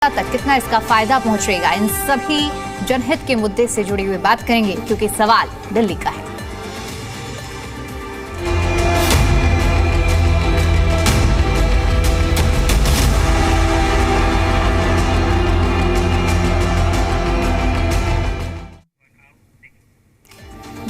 तक कितना इसका फायदा पहुंचेगा, इन सभी जनहित के मुद्दे से जुड़ी हुई बात करेंगे क्योंकि सवाल दिल्ली का है।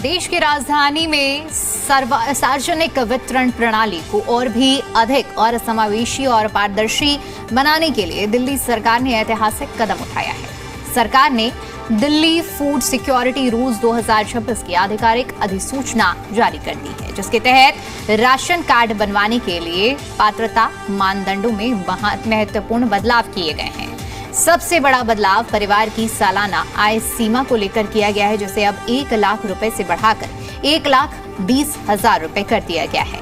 देश की राजधानी में सार्वजनिक वितरण प्रणाली को और भी अधिक और समावेशी और पारदर्शी बनाने के लिए दिल्ली सरकार ने ऐतिहासिक कदम उठाया है। सरकार ने दिल्ली फूड सिक्योरिटी रूल्स 2026 की आधिकारिक अधिसूचना जारी कर दी है, जिसके तहत राशन कार्ड बनवाने के लिए पात्रता मानदंडों में महत्वपूर्ण बदलाव किए गए हैं। सबसे बड़ा बदलाव परिवार की सालाना आय सीमा को लेकर किया गया है, जिसे अब 1 लाख रुपए से बढ़ाकर 1,20,000 रुपए कर दिया गया है।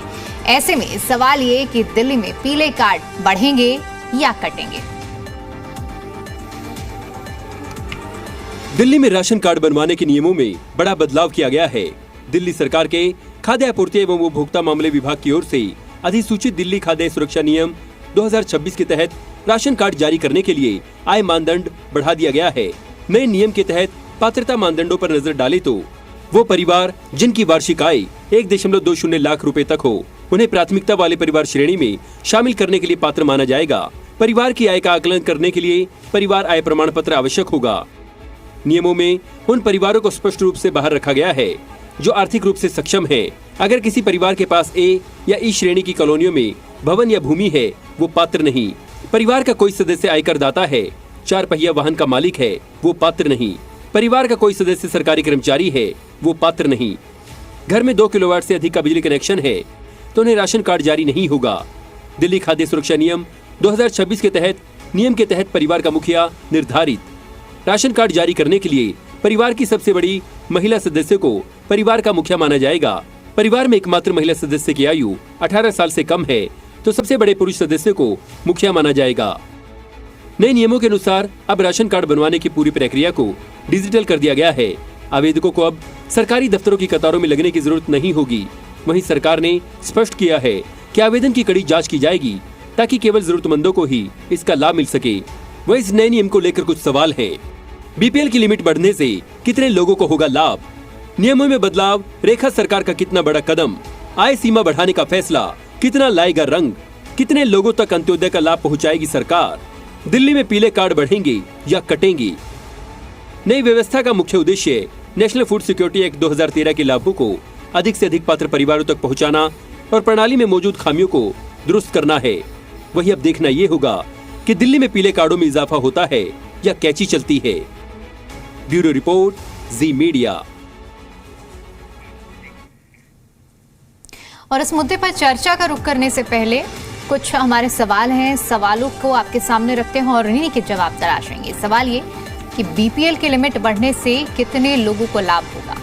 ऐसे में सवाल ये कि दिल्ली में पीले कार्ड बढ़ेंगे या कटेंगे। दिल्ली में राशन कार्ड बनवाने के नियमों में बड़ा बदलाव किया गया है। दिल्ली सरकार के खाद्य आपूर्ति एवं उपभोक्ता मामले विभाग की ओर से अधिसूचित दिल्ली खाद्य सुरक्षा नियम 2026 के तहत राशन कार्ड जारी करने के लिए आय मानदंड बढ़ा दिया गया है। नए नियम के तहत पात्रता मानदंडों पर नजर डाले तो वो परिवार जिनकी वार्षिक आय 1.20 लाख रुपए तक हो, उन्हें प्राथमिकता वाले परिवार श्रेणी में शामिल करने के लिए पात्र माना जाएगा। परिवार की आय का आकलन करने के लिए परिवार आय प्रमाण पत्र आवश्यक होगा। नियमों में उन परिवारों को स्पष्ट रूप से बाहर रखा गया है जो आर्थिक रूप से सक्षम है। अगर किसी परिवार के पास ए या ई श्रेणी की कॉलोनियों में भवन या भूमि है, वो पात्र नहीं। परिवार का कोई सदस्य आयकर दाता है, 4 पहिया वाहन का मालिक है, वो पात्र नहीं। परिवार का कोई सदस्य सरकारी कर्मचारी है, वो पात्र नहीं। घर में 2 किलोवाट से अधिक का बिजली कनेक्शन है तो उन्हें राशन कार्ड जारी नहीं होगा। दिल्ली खाद्य सुरक्षा नियम 2026 के तहत नियम के तहत परिवार का मुखिया निर्धारित। राशन कार्ड जारी करने के लिए परिवार की सबसे बड़ी महिला सदस्य को परिवार का मुखिया माना जाएगा। परिवार में एकमात्र महिला सदस्य की आयु 18 साल से कम है तो सबसे बड़े पुरुष सदस्य को मुखिया माना जाएगा। नए नियमों के अनुसार अब राशन कार्ड बनवाने की पूरी प्रक्रिया को डिजिटल कर दिया गया है। आवेदकों को अब सरकारी दफ्तरों की कतारों में लगने की जरूरत नहीं होगी। वहीं सरकार ने स्पष्ट किया है कि आवेदन की कड़ी जांच की जाएगी ताकि केवल जरूरतमंदों को ही इसका लाभ मिल सके। वहीं इस नए नियम को लेकर कुछ सवाल है। बीपीएल की लिमिट बढ़ने से कितने लोगों को होगा लाभ? नियमों में बदलाव रेखा सरकार का कितना बड़ा कदम? आय सीमा बढ़ाने का फैसला कितना लाएगा रंग? कितने लोगों तक अंत्योदय का लाभ पहुंचाएगी सरकार? दिल्ली में पीले कार्ड बढ़ेंगे या कटेंगे? नई व्यवस्था का मुख्य उद्देश्य नेशनल फूड सिक्योरिटी एक्ट 2013 के लाभों को अधिक से अधिक पात्र परिवारों तक पहुंचाना और प्रणाली में मौजूद खामियों को दुरुस्त करना है। वही अब देखना ये होगा कि दिल्ली में पीले कार्डों में इजाफा होता है या कैची चलती है। ब्यूरो रिपोर्ट, जी मीडिया। और इस मुद्दे पर चर्चा का रुख करने से पहले कुछ हमारे सवाल हैं, सवालों को आपके सामने रखते हैं और इन्हीं के जवाब तलाशेंगे। सवाल ये कि बीपीएल की लिमिट बढ़ने से कितने लोगों को लाभ होगा?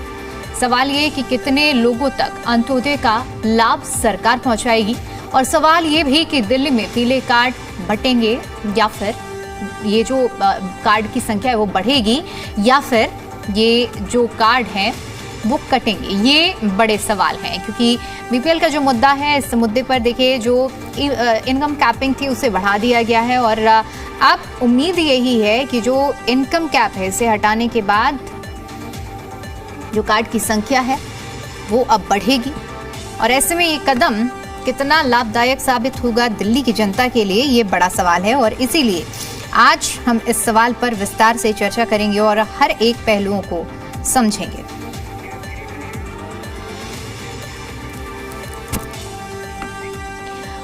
सवाल ये कि कितने लोगों तक अंत्योदय का लाभ सरकार पहुंचाएगी? और सवाल ये भी कि दिल्ली में पीले कार्ड बटेंगे या फिर ये जो कार्ड की संख्या है वो बढ़ेगी या फिर ये जो कार्ड हैं वो कटेंगे? ये बड़े सवाल हैं क्योंकि बीपीएल का जो मुद्दा है, इस मुद्दे पर देखिए जो इनकम कैपिंग थी उसे बढ़ा दिया गया है और अब उम्मीद यही है कि जो इनकम कैप है इसे हटाने के बाद जो कार्ड की संख्या है वो अब बढ़ेगी। और ऐसे में ये कदम कितना लाभदायक साबित होगा दिल्ली की जनता के लिए, ये बड़ा सवाल है। और इसीलिए आज हम इस सवाल पर विस्तार से चर्चा करेंगे और हर एक पहलुओं को समझेंगे।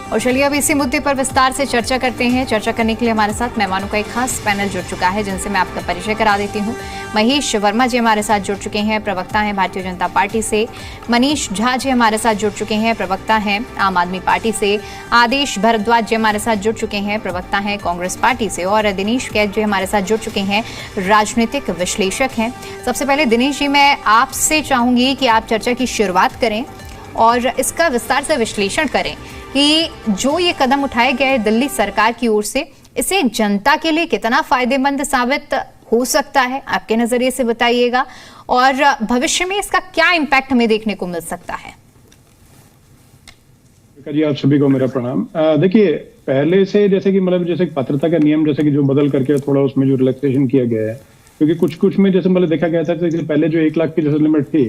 और चलिए अब इसी मुद्दे पर विस्तार से चर्चा करते हैं। चर्चा करने के लिए हमारे साथ मेहमानों का एक खास पैनल जुड़ चुका है जिनसे मैं आपका परिचय करा देती हूं। महेश वर्मा जी हमारे साथ जुड़ चुके हैं, प्रवक्ता हैं भारतीय जनता पार्टी से। मनीष झा जी हमारे साथ जुड़ चुके हैं, प्रवक्ता हैं आम आदमी पार्टी से। आदेश भारद्वाज जी हमारे साथ जुड़ चुके हैं, प्रवक्ता हैं कांग्रेस पार्टी से। और दिनेश कैद जी हमारे साथ जुड़ चुके हैं, राजनीतिक विश्लेषक हैं। सबसे पहले दिनेश जी, मैं आपसे चाहूंगी कि आप चर्चा की शुरुआत करें और इसका विस्तार से विश्लेषण करें कि जो ये कदम उठाए गए दिल्ली सरकार की ओर से, इसे जनता के लिए कितना फायदेमंद साबित हो सकता है, आपके नजरिए से बताइएगा। और भविष्य में इसका क्या इम्पैक्ट हमें देखने को मिल सकता है? आप सभी को मेरा प्रणाम। देखिए, पहले से जैसे कि मतलब जैसे पात्रता का नियम जैसे कि जो बदल करके थोड़ा उसमें जो रिलैक्सेशन किया गया है, क्योंकि कुछ में जैसे मतलब देखा गया था कि पहले जो 1 लाख की जैसे लिमिट थी,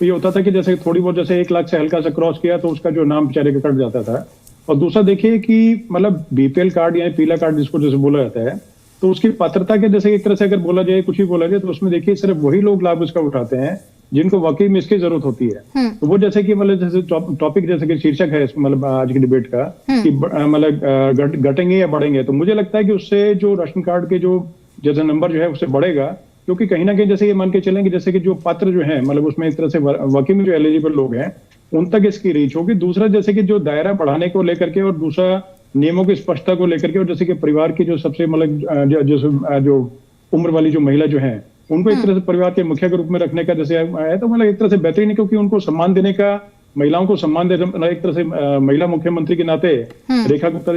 तो ये होता था कि जैसे थोड़ी बहुत जैसे 1 लाख से हल्का सा क्रॉस किया तो उसका जो नाम बेचारे का कट जाता था। और दूसरा देखिए कि मतलब बीपीएल कार्ड या पीला कार्ड जिसको जैसे बोला जाता है, तो उसकी पात्रता के जैसे एक तरह से अगर बोला जाए, कुछ भी बोला जाए, तो उसमें देखिए सिर्फ वही लोग लाभ इसका उठाते हैं जिनको वाकई में इसकी जरूरत होती है। तो वो जैसे कि मतलब जैसे टॉपिक जैसे कि शीर्षक है मतलब आज की डिबेट का कि मतलब घटेंगे या बढ़ेंगे, तो मुझे लगता है कि उससे जो राशन कार्ड के जो जैसे नंबर जो है उससे बढ़ेगा, क्योंकि कहीं ना कहीं जैसे ये मान के चलें कि जैसे कि जो पात्र जो है मतलब उसमें एक तरह से वाकई में जो एलिजिबल लोग हैं उन तक इसकी रीच होगी। दूसरा जैसे कि जो दायरा बढ़ाने को लेकर के और दूसरा नियमों की स्पष्टता को लेकर के, और जैसे कि परिवार की जो सबसे मतलब जो उम्र वाली जो महिला जो है उनको एक तरह से परिवार के मुखिया के रूप में रखने का जैसे है, तो मतलब एक तरह से बेहतरीन है, क्योंकि उनको सम्मान देने का, महिलाओं को सम्मान देना एक तरह से महिला मुख्यमंत्री के नाते रेखा गुप्ता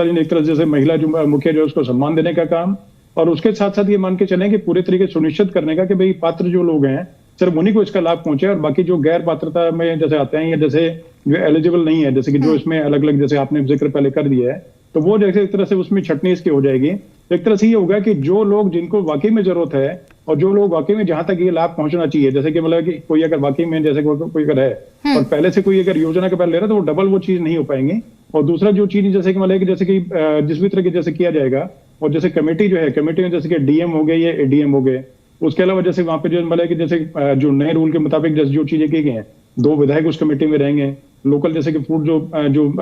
जी ने एक तरह से जैसे महिला जो मुखिया जो है उसको सम्मान देने का काम, और उसके साथ साथ ये मान के चलें कि पूरे तरीके सुनिश्चित करने का कि भाई पात्र जो लोग हैं सिर्फ उन्हीं को इसका लाभ पहुंचे, और बाकी जो गैर पात्रता में जैसे आते हैं या जैसे जो एलिजिबल नहीं है, जैसे कि जो इसमें अलग अलग जैसे आपने जिक्र पहले कर दिया है, तो वो जैसे एक तरह से उसमें छटनी इसकी हो जाएगी। तो एक तरह से ये होगा कि जो लोग जिनको वाकई में जरूरत है और जो लोग वाकई में जहां तक ये लाभ पहुंचना चाहिए, जैसे कि मतलब कि कोई अगर वाकई में जैसे कोई अगर है और पहले से कोई अगर योजना के पहले ले रहा है, तो वो डबल वो चीज नहीं हो पाएंगी। और दूसरा जो चीज जैसे कि मतलब जैसे कि जिस भी तरह की जैसे किया जाएगा, और जैसे कमेटी जो है, कमेटी में जैसे कि डीएम हो गए या एडीएम हो गए, उसके अलावा जैसे वहां पे जो मतलब कि जैसे जो नए रूल के मुताबिक जैसे जो चीजें की गई हैं, 2 विधायक उस कमेटी में रहेंगे, लोकल जैसे कि फूड जो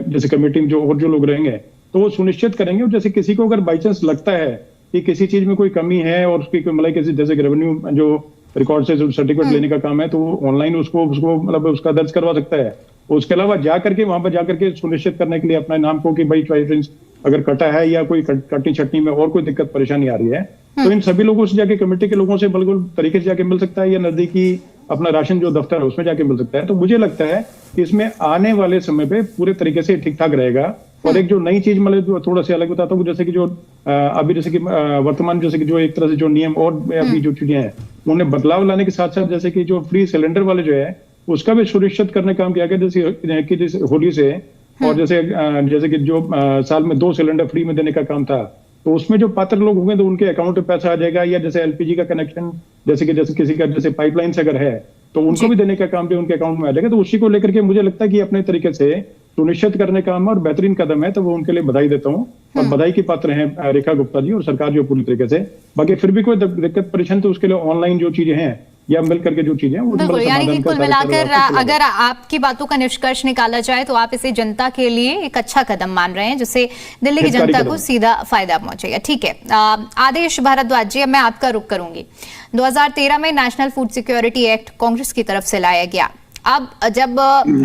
जैसे कमेटी में जो और जो लोग रहेंगे, तो वो सुनिश्चित करेंगे। और जैसे किसी को अगर बाई चांस लगता है कि किसी चीज में कोई कमी है और उसकी मतलब किसी जैसे रेवेन्यू जो रिकॉर्ड से सर्टिफिकेट लेने का काम है, तो वो ऑनलाइन उसको मतलब उसका दर्ज करवा सकता है। उसके अलावा जाकर के वहां पर जाकर के सुनिश्चित करने के लिए अपने नाम को कि भाई ट्रांस अगर कटा है या कोई कटनी छटनी में और कोई दिक्कत परेशानी आ रही है, तो इन सभी लोगों से जाके कमेटी के लोगों से बिल्कुल तरीके से जाके मिल सकता है, या नजदीकी अपना राशन जो दफ्तर है उसमें जाके मिल सकता है। तो मुझे लगता है कि इसमें आने वाले समय पे पूरे तरीके से ठीक ठाक रहेगा। और एक जो नई चीज मतलब थोड़ा सा अलग बताता हूँ, जैसे कि जो अभी जैसे कि वर्तमान जैसे कि जो एक तरह से जो नियम और अभी जो चीजें हैं उन्हें बदलाव लाने के साथ साथ जैसे कि जो फ्री सिलेंडर वाले जो है उसका भी सुनिश्चित करने का काम किया गया, जैसे होली से। और जैसे कि जो साल में 2 सिलेंडर फ्री में देने का काम था, तो उसमें जो पात्र लोग होंगे तो उनके अकाउंट में पैसा आ जाएगा, या जैसे एलपीजी का कनेक्शन जैसे किसी का जैसे पाइपलाइन से अगर है तो उनको भी देने का काम भी उनके अकाउंट में आ जाएगा। तो उसी को लेकर के मुझे लगता है कि अपने तरीके से सुनिश्चित करने का काम और बेहतरीन कदम है, तो वो उनके लिए बधाई देता हूँ। और बधाई की पात्र हैं रेखा गुप्ता जी और सरकार जो पूरी तरीके से। बाकी फिर भी कोई दिक्कत परेशानी तो उसके लिए ऑनलाइन जो चीजें हैं या मिलकर के जो चीजें वो बिल्कुल, यानी कि कुल मिलाकर अगर आपकी बातों का निष्कर्ष निकाला जाए तो आप इसे जनता के लिए एक अच्छा कदम मान रहे हैं, जिससे दिल्ली की जनता को सीधा फायदा पहुंचेगा। ठीक है, आदेश भारद्वाज जी, अब मैं आपका रुख करूंगी। 2013 में national food security act Congress की तरफ से लाया गया। अब जब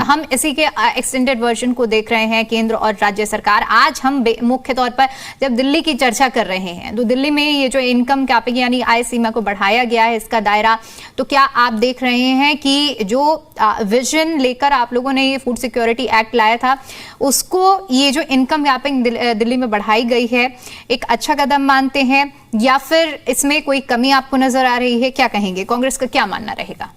हम इसी के एक्सटेंडेड वर्जन को देख रहे हैं, केंद्र और राज्य सरकार, आज हम मुख्य तौर पर जब दिल्ली की चर्चा कर रहे हैं, तो दिल्ली में ये जो इनकम कैपिंग यानी आय सीमा को बढ़ाया गया है, इसका दायरा, तो क्या आप देख रहे हैं कि जो विजन लेकर आप लोगों ने ये फूड सिक्योरिटी एक्ट लाया था, उसको ये जो इनकम कैपिंग दिल्ली में बढ़ाई गई है, एक अच्छा कदम मानते हैं, या फिर इसमें कोई कमी आपको नजर आ रही है? क्या कहेंगे, कांग्रेस का क्या मानना रहेगा?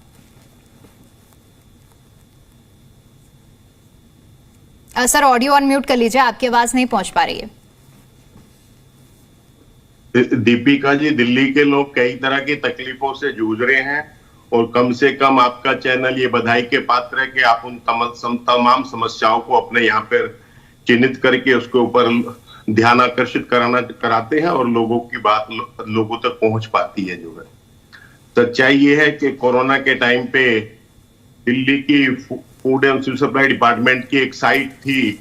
सर, ऑडियो ऑन म्यूट कर लीजिए, आपकी आवाज नहीं पहुंच पा रही है। दीपिका जी, दिल्ली के लोग कई तरह की तकलीफों से जूझ रहे हैं, और कम से कम आपका चैनल ये बधाई के पात्र है कि आप उन तमाम समस्याओं को अपने यहाँ पर चिन्हित करके उसके ऊपर ध्यान आकर्षित कराते हैं और लोगों की बात लोगों तक पहुंच पाती है। जो है सच्चाई ये है कि कोरोना के टाइम पे दिल्ली की food and civil supply department की एक साइट थी,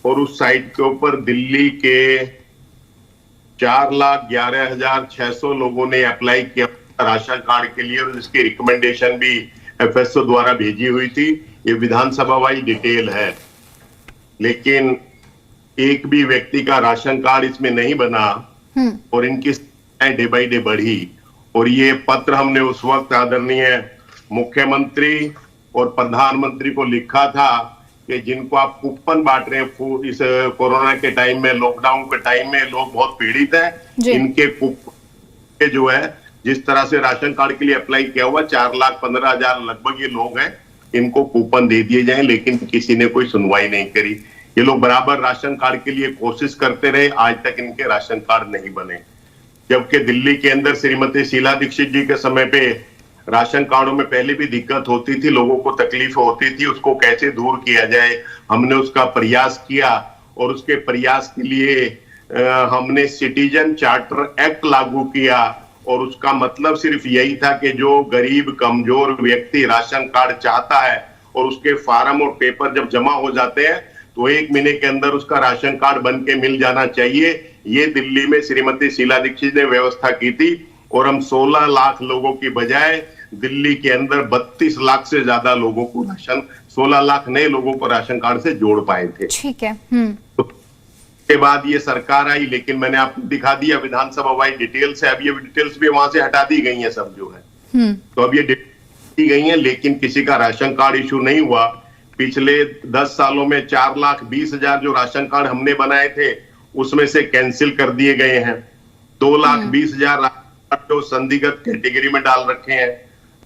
और उस साइट के ऊपर दिल्ली के 4,11,600 लोगों ने अप्लाई किया राशन कार्ड के लिए, और इसकी रिकमेंडेशन भी एफएसओ द्वारा भेजी हुई थी। ये विधानसभा वाइज डिटेल है, लेकिन एक भी व्यक्ति का राशन कार्ड इसमें नहीं बना और इनकी डे बाई डे बढ़ी। और ये पत्र हमने उस वक्त आदरणीय मुख्यमंत्री और प्रधानमंत्री को लिखा था कि जिनको आप कूपन बांट रहे हैं इस कोरोना के टाइम में, लॉकडाउन के टाइम में लोग बहुत पीड़ित हैं, इनके कूपन जो है जिस तरह से राशन कार्ड के लिए अप्लाई किया हुआ 4,15,000 लगभग ये लोग हैं, इनको कूपन दे दिए जाएं, लेकिन किसी ने कोई सुनवाई नहीं करी। ये लोग बराबर राशन कार्ड के लिए कोशिश करते रहे, आज तक इनके राशन कार्ड नहीं बने। जबकि दिल्ली के अंदर श्रीमती शीला दीक्षित जी के समय पे राशन कार्डों में पहले भी दिक्कत होती थी, लोगों को तकलीफ होती थी, उसको कैसे दूर किया जाए, हमने उसका प्रयास किया और उसके प्रयास के लिए हमने सिटीजन चार्टर एक्ट लागू किया। और उसका मतलब सिर्फ यही था कि जो गरीब कमजोर व्यक्ति राशन कार्ड चाहता है और उसके फार्म और पेपर जब जमा हो जाते हैं तो 1 महीने के अंदर उसका राशन कार्ड बन के मिल जाना चाहिए। ये दिल्ली में श्रीमती शीला दीक्षित ने व्यवस्था की थी और हम 16 लाख लोगों की बजाय दिल्ली के अंदर 32 लाख से ज्यादा लोगों को 16 लाख नए लोगों को राशन कार्ड से जोड़ पाए थे। ठीक है। तो के बाद ये सरकार आई, लेकिन मैंने आपको दिखा दिया विधानसभा वाइज डिटेल्स है। अब ये डिटेल्स भी वहां से हटा दी गई है सब जो है। तो अब ये दी गई है, लेकिन किसी का राशन कार्ड इशू नहीं हुआ। पिछले 10 सालों में 4,20,000 जो राशन कार्ड हमने बनाए थे उसमें से कैंसिल कर दिए गए हैं। 2,20,000 जो संदिग्ध कैटेगरी में डाल रखे हैं।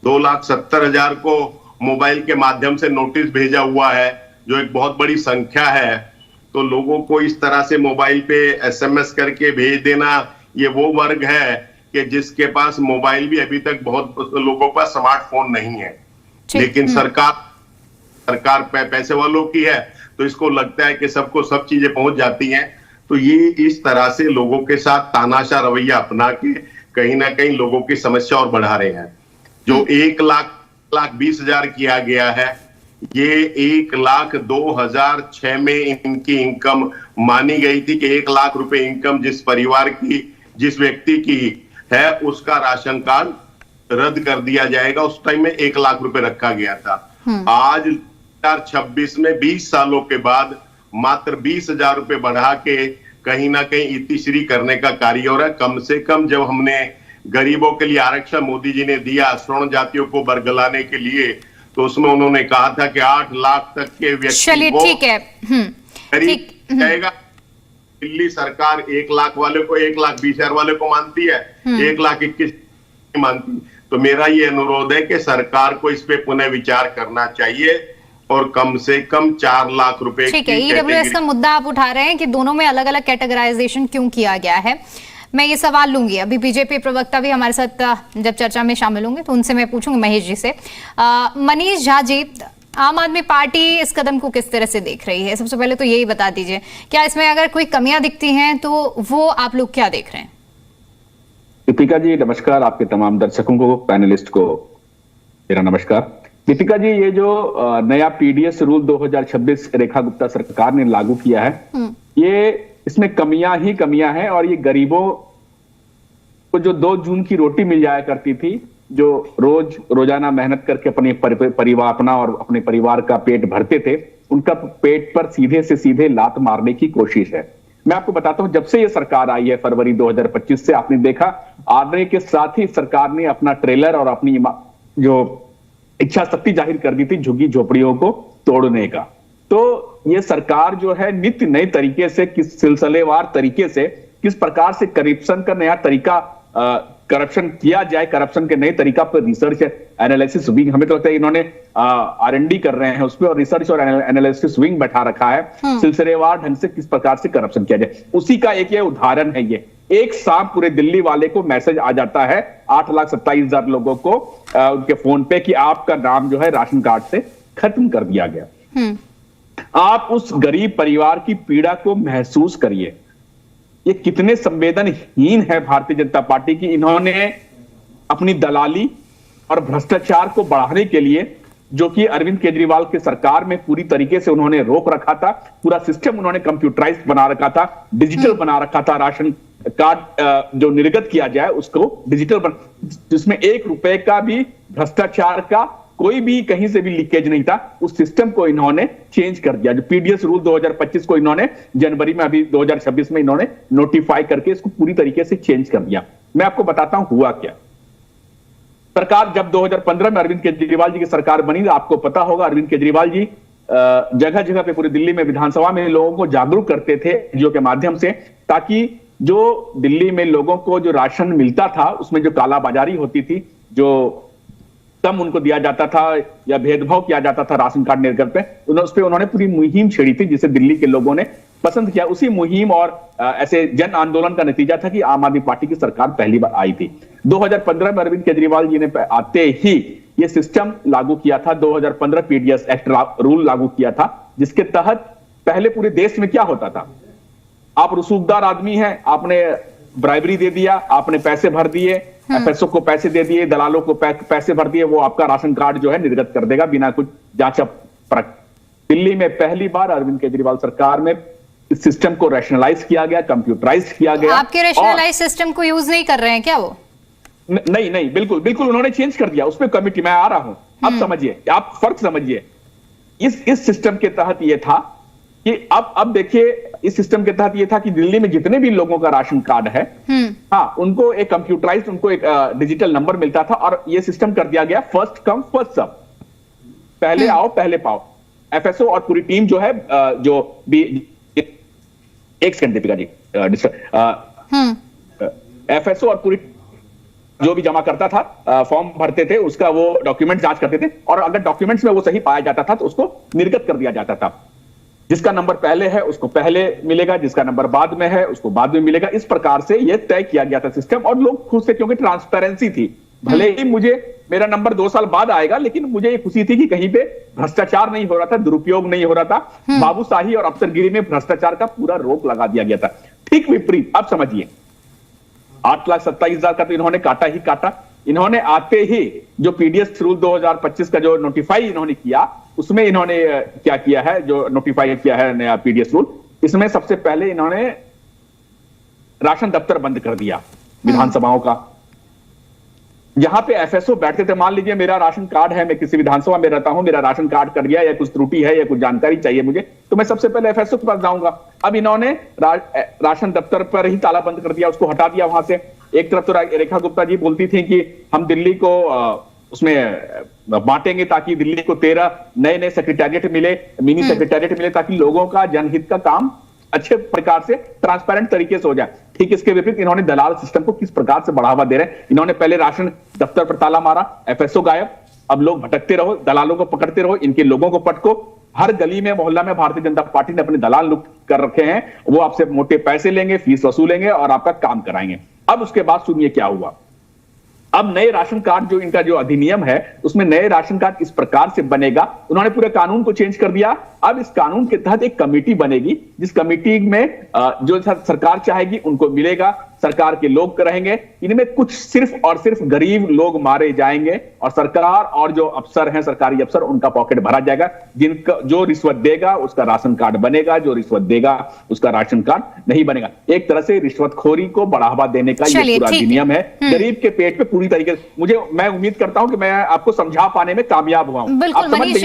2,70,000 को मोबाइल के माध्यम से नोटिस भेजा हुआ है, जो एक बहुत बड़ी संख्या है। तो लोगों को इस तरह से मोबाइल पे SMS करके भेज देना, ये वो वर्ग है कि जिसके पास मोबाइल भी अभी तक बहुत लोगों का स्मार्टफोन नहीं है। लेकिन सरकार पैसे वालों की है, तो इसको लगता है कि सबको सब चीजें पहुंच जाती हैं। तो ये इस तरह से लोगों के साथ तानाशाह रवैया अपना के कहीं ना कहीं लोगों की समस्या और बढ़ा रहे हैं। जो 1,20,000 किया गया है, ये 1,02,006 में इनकी इनकम मानी गई थी कि 1 लाख रुपए इनकम जिस परिवार की, जिस व्यक्ति की है, उसका राशन कार्ड रद्द कर दिया जाएगा। उस टाइम में 1 लाख रुपए रखा गया था। आज 2026 में 20 सालों के बाद मात्र 20,000 रुपए बढ़ा के कहीं ना कहीं इतिश्री करने का कार्य हो रहा है। कम से कम जब हमने गरीबों के लिए आरक्षण मोदी जी ने दिया स्वर्ण जातियों को बरगलाने के लिए, तो उसमें उन्होंने कहा था कि 8 लाख तक के व्यक्ति को ठीक है गरीब जाएगा। दिल्ली सरकार 1 लाख वाले को 1,20,000 वाले को मानती है, 1,21,000 मानती। तो मेरा ये अनुरोध है कि सरकार को इस पे पुनः विचार करना चाहिए और कम से कम 4 लाख रुपए। ठीक है, EWS का मुद्दा आप उठा रहे हैं कि दोनों में अलग अलग कैटेगराइजेशन क्यों किया गया है। मैं ये सवाल लूंगी, अभी बीजेपी प्रवक्ता भी हमारे साथ जब चर्चा में शामिल होंगे तो उनसे मैं पूछूंगी, महेश जी से। मनीष झा जी, आम आदमी पार्टी इस कदम को किस तरह से देख रही है? सबसे पहले तो यही बता दीजिए, क्या इसमें अगर कोई कमियां दिखती हैं तो वो आप लोग क्या देख रहे हैं? दीपिका जी नमस्कार, आपके तमाम दर्शकों को, पैनलिस्ट को मेरा नमस्कार। दीपिका जी, ये जो नया PDS रूल 2026 रेखा गुप्ता सरकार ने लागू किया है, ये इसमें कमियां ही कमियां हैं। और ये गरीबों को जो 2 जून की रोटी मिल जाया करती थी, जो रोजाना मेहनत करके अपने परिवार अपना और अपने परिवार का पेट भरते थे, उनका पेट पर सीधे से सीधे लात मारने की कोशिश है। मैं आपको बताता हूं, जब से ये सरकार आई है फरवरी 2025 से, आपने देखा आने के साथ ही सरकार ने अपना ट्रेलर और अपनी जो इच्छा शक्ति जाहिर कर दी थी झुग्गी झोपड़ियों को तोड़ने का। तो ये सरकार जो है नित्य नए तरीके से, किस सिलसिलेवार तरीके से, किस प्रकार से करप्शन का नया तरीका करप्शन किया जाए, करप्शन के नए तरीका पर रिसर्च एनालिसिस विंग, हमें तो लगता है इन्होंने R&D कर रहे हैं उस पर, और रिसर्च और एनालिसिस विंग बैठा रखा है सिलसिलेवार ढंग से किस प्रकार से करप्शन किया जाए। उसी का एक ये उदाहरण है। ये एक शाम पूरे दिल्ली वाले को मैसेज आ जाता है 8,27,000 लोगों को उनके फोन पे कि आपका नाम जो है राशन कार्ड से खत्म कर दिया गया। आप उस गरीब परिवार की पीड़ा को महसूस करिए। ये कितने संवेदनहीन है भारतीय जनता पार्टी की। इन्होंने अपनी दलाली और भ्रष्टाचार को बढ़ाने के लिए, जो कि अरविंद केजरीवाल की सरकार में पूरी तरीके से उन्होंने रोक रखा था, पूरा सिस्टम उन्होंने कंप्यूटराइज्ड बना रखा था, डिजिटल बना रखा था। राशन कार्ड जो निर्गत किया जाए उसको डिजिटल जिसमें 1 रुपए का भी भ्रष्टाचार का कोई भी कहीं से भी लीकेज नहीं था, उस सिस्टम को इन्होंने चेंज कर दिया। जो PDS रूल 2025 को इन्होंने जनवरी में, अभी 2026 में इन्होंने नोटिफाई करके इसको पूरी तरीके से चेंज कर दिया। मैं आपको बताता हूं हुआ क्या। सरकार जब 2015 में अरविंद केजरीवाल जी की सरकार बनी, आपको पता होगा अरविंद केजरीवाल जी जगह जगह पे पूरी दिल्ली में विधानसभा में लोगों को जागरूक करते थे NGO के माध्यम से, ताकि जो दिल्ली में लोगों को जो राशन मिलता था उसमें जो कालाबाजारी होती थी, जो कम उनको दिया जाता था या भेदभाव किया जाता था राशन कार्ड निर्गत पे, उस पर उन्होंने पूरी मुहिम छेड़ी थी जिसे दिल्ली के लोगों ने पसंद किया। उसी मुहिम और ऐसे जन आंदोलन का नतीजा था कि आम आदमी पार्टी की सरकार पहली बार आई थी। 2015 में अरविंद केजरीवाल जी ने आते ही ये सिस्टम लागू किया था। 2015 पीडीएस एक्ट रूल लागू किया था, जिसके तहत पहले पूरे देश में क्या होता था, आप रसूखदार आदमी हैं, आपने ब्राइबरी दे दिया, आपने पैसे भर दिए, एफएसओ को पैसे दे दिए, दलालों को पैसे भर दिए, वो आपका राशन कार्ड जो है निर्गत कर देगा बिना कुछ जांच परख। दिल्ली में पहली बार अरविंद केजरीवाल सरकार में इस सिस्टम को रैशनलाइज किया गया, कंप्यूटराइज किया गया। आपके रैशनलाइज सिस्टम को यूज नहीं कर रहे हैं क्या वो? नहीं, बिल्कुल उन्होंने चेंज कर दिया। उसमें कमिटी, मैं आ रहा हूं, अब समझिए, आप फर्क समझिए। इस सिस्टम के तहत ये था कि अब देखिए, इस सिस्टम के तहत ये था कि दिल्ली में जितने भी लोगों का राशन कार्ड है, हाँ, उनको एक कंप्यूटराइज्ड, उनको एक डिजिटल नंबर मिलता था, और ये सिस्टम कर दिया गया फर्स्ट कम फर्स्ट सर्व, पहले आओ पहले पाओ। एफएसओ और पूरी टीम जो है, जो भी, एक सेकंड दीपिका जी, एफएसओ और पूरी जो भी जमा करता था, फॉर्म भरते थे, उसका वो डॉक्यूमेंट जांच करते थे, और अगर डॉक्यूमेंट्स में वो सही पाया जाता था तो उसको निर्गत कर दिया जाता था। जिसका नंबर पहले है उसको पहले मिलेगा, जिसका नंबर बाद में है उसको बाद में मिलेगा। इस प्रकार से यह तय किया गया था सिस्टम, और लोग खुश थे क्योंकि ट्रांसपेरेंसी थी। भले ही मेरा नंबर 2 साल बाद आएगा, लेकिन मुझे ये खुशी थी कि कहीं पे भ्रष्टाचार नहीं हो रहा था, दुरुपयोग नहीं हो रहा था, बाबूशाही और अफसरगिरी में भ्रष्टाचार का पूरा रोक लगा दिया गया था। ठीक विपरीत, अब समझिए, 8,27,000 का तो इन्होंने काटा ही काटा। इन्होंने आते ही जो पीडीएस रूल 2025 का जो नोटिफाई इन्होंने किया, उसमें इन्होंने क्या किया है, जो नोटिफाई किया है नया पीडीएस रूल, इसमें सबसे पहले इन्होंने राशन दफ्तर बंद कर दिया विधानसभाओं का। जहां पे एफएसओ बैठते थे, मान लीजिए मेरा राशन कार्ड है, मैं किसी विधानसभा में रहता हूं, मेरा राशन कार्ड कर गया या कुछ त्रुटि है या कुछ जानकारी चाहिए मुझे, तो मैं सबसे पहले एफएसओ के पास जाऊंगा। अब इन्होंने राशन दफ्तर पर ही ताला बंद कर दिया, उसको हटा दिया वहां से। एक तरफ तो रेखा गुप्ता जी बोलती थी कि हम दिल्ली को उसमें बांटेंगे ताकि दिल्ली को 13 नए सेक्रेटेरिएट मिले, मिनी सेक्रेटेरिएट मिले, ताकि लोगों का जनहित का काम अच्छे प्रकार से ट्रांसपेरेंट तरीके से हो जाए। ठीक इसके विपरीत इन्होंने दलाल सिस्टम को किस प्रकार से बढ़ावा दे रहे हैं। इन्होंने पहले राशन दफ्तर पर ताला मारा, एफएसओ गायब, अब लोग भटकते रहो, दलालों को पकड़ते रहो, इनके लोगों को पटको। हर गली में मोहल्ला में भारतीय जनता पार्टी ने अपने दलाल नियुक्त कर रखे हैं, वो आपसे मोटे पैसे लेंगे, फीस वसूलेंगे और आपका काम कराएंगे। अब उसके बाद सुनिए क्या हुआ। अब नए राशन कार्ड जो इनका जो अधिनियम है, उसमें नए राशन कार्ड इस प्रकार से बनेगा, उन्होंने पूरे कानून को चेंज कर दिया। अब इस कानून के तहत एक कमेटी बनेगी, जिस कमेटी में जो सरकार चाहेगी उनको मिलेगा, सरकार के लोग रहेंगे। इनमें कुछ सिर्फ और सिर्फ गरीब लोग मारे जाएंगे, और सरकार और जो अफसर हैं, सरकारी अफसर, उनका पॉकेट भरा जाएगा। जिनका जो रिश्वत देगा उसका राशन कार्ड बनेगा, जो रिश्वत देगा उसका राशन कार्ड नहीं बनेगा। एक तरह से रिश्वतखोरी को बढ़ावा देने का ये पूरा अधिनियम है, गरीब के पेट पे पूरी तरीके से। मैं उम्मीद करता हूं कि मैं आपको समझा पाने में कामयाब हुआ हूं। बिल्कुल मनीष,